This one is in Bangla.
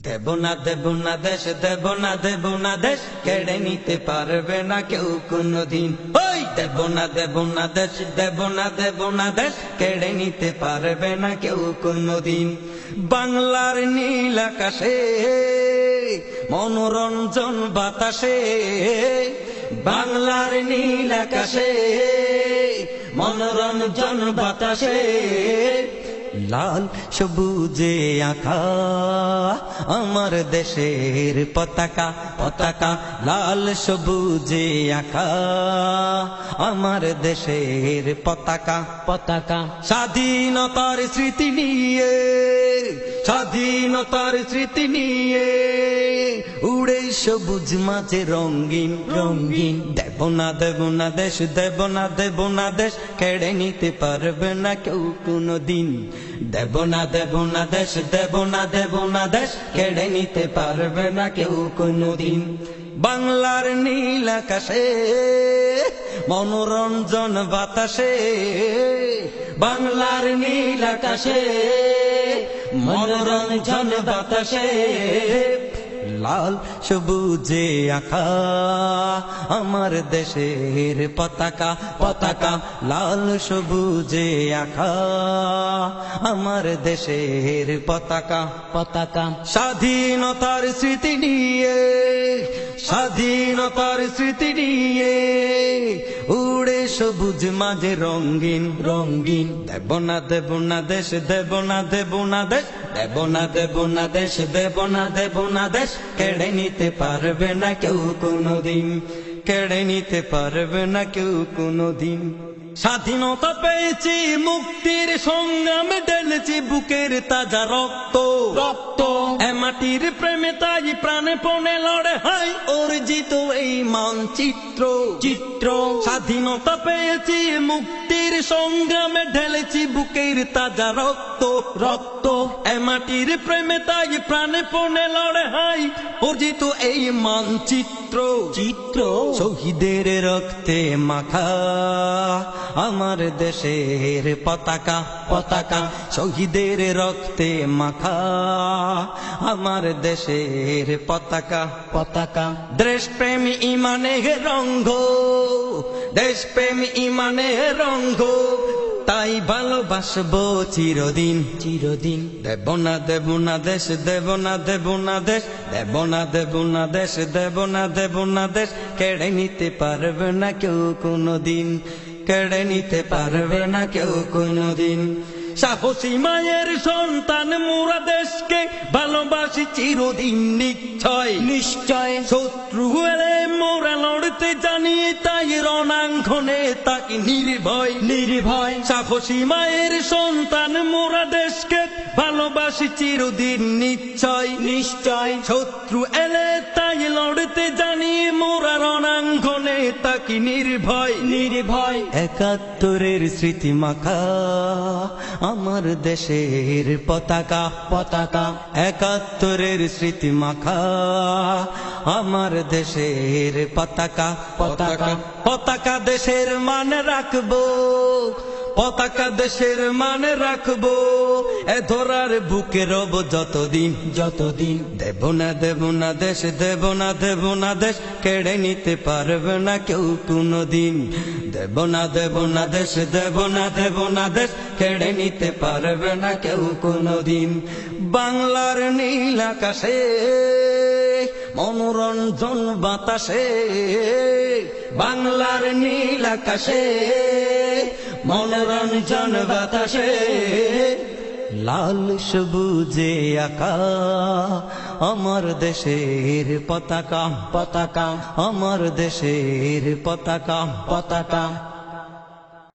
দেব না দেব না দেশ, দেব না দেব না দেশ, কেড়ে নিতে পারবে না কেউ কোনদিন। ওই দেব না দেব না দেশ, দেব না দেব না দেশ, কেড়ে নিতে পারবে না কেউ কোনদিন। বাংলার নীল আকাশে মনোরঞ্জন বাতাসে, বাংলার নীল আকাশে মনোরঞ্জন বাতাসে, লাল সবুজে আঁকা আমার দেশের পতাকা, পতাকা লাল সবুজে আঁকা আমার দেশের পতাকা, পতাকা। স্বাধীনতার স্মৃতি নিয়ে, স্বাধীনতার স্মৃতি নিয়ে উড়ে সবুজ মাঝে রঙিন, রঙিন। দেব না দেব না দেশ, দেব না দেব না দেশ, কেড়ে নিতে পারবে না কেউ কোনদিন। দেব না দেব না দেশ, দেব না দেব না দেশ, কেড়ে নিতে পারবে না কেউ কোনদিন। বাংলার নীল আকাশে মনোরঞ্জন বাতাসে, বাংলার নীল আকাশে মনোরঞ্জন বাতাসে, লাল সবুজে আঁকা আমার দেশের পতাকা, পতাকা লাল সবুজে আঁকা আমার দেশের পতাকা, পতাকা। স্বাধীনতার স্মৃতি নিয়ে, স্বাধীনতার স্মৃতি নিয়ে উড়ে সবুজ মাঝে রঙিন, রঙিন। দেব না দেব না দেশ, দেব না দেব না দেশ, দেব না দেব না দেশ, দেব না দেব না দেশ, কেড়ে নিতে পারবে না কেউ কোনদিন, কেড়ে নিতে পারবে না কেউ কোনদিন। স্বাধীনতা পেয়েছি মুক্তির সংগ্রামে ঢেলেছি বুকের তাজা রক্ত, রক্ত। এ মাটির প্রেমে তাই প্রাণে পণে লড়ে হাই অর্জিত এই মানচিত্র, চিত্র। স্বাধীনতা পেয়েছি মুক্তির সংগ্রামে ঢেলেছি বুকের তাজা রক্ত, রক্ত। এ মাটির প্রেমে তাই প্রাণে পণে লড়ে হাই অর্জিত এই মানচিত্র, চিত্র। শহীদের রক্তে মাখা আমার দেশের পতাকা, পতাকা শহীদের রক্তে মাখা আমার দেশের পতাকা, পতাকা। দেশপ্রেম ইমানে রঙ্গ, দেশপ্রেম ইমানে রঙ্গ, তাই ভালোবাসবো চিরদিন, চিরদিন। দেব না দেব না দেশ, দেব না দেব না দেশ, দেব না দেব না দেশ, দেব না দেব না দেশ, কেড়ে নিতে পারবে না কেউ কোনদিন, কেড়ে নিতে পারবে না কেউ কোনদিন। সাহসী মায়ের সন্তান মোরা দেশকে ভালোবাসি চিরদিন নিশ্চয়, নিশ্চয়। শত্রু এলে মোরা লড়তে জানি তাই রণাঙ্গনে তাকে নির্ভয়, নির্ভয়। সাহসী মায়ের সন্তান মোরা দেশকে ভালোবাসি চিরদিন নিশ্চয়, নিশ্চয়। শত্রু এলে তাই লড়তে জানি মোরা রণাঙ্গনে তাকে নির্ভয়, নির্ভয়। ৭১-এর স্মৃতি মাখা আমার দেশের পতাকা, পতাকা। ৭১-এর স্মৃতি মাখা আমার দেশের পতাকা, পতাকা। পতাকা দেশের মান রাখবো, পতাকা দেশের মান রাখবো, এ ধরার বুকে রব যতদিন, যতদিন। দেব না দেব না দেশ, দেব না দেব না দেশ, কেড়ে নিতে পারবে না কেউ কোনদিন। দেব না দেব না দেশ, দেব না দেব না দেশ, কেড়ে নিতে পারবে না কেউ কোনদিন। বাংলার নীল আকাশে মনোরঞ্জন বাতাসে, বাংলার নীল আকাশে মনোরঞ্জন বাতাসে, লাল সবুজে আঁকা আমার দেশের পতাকা, পতাকা আমার দেশের পতাকা, পতাকা।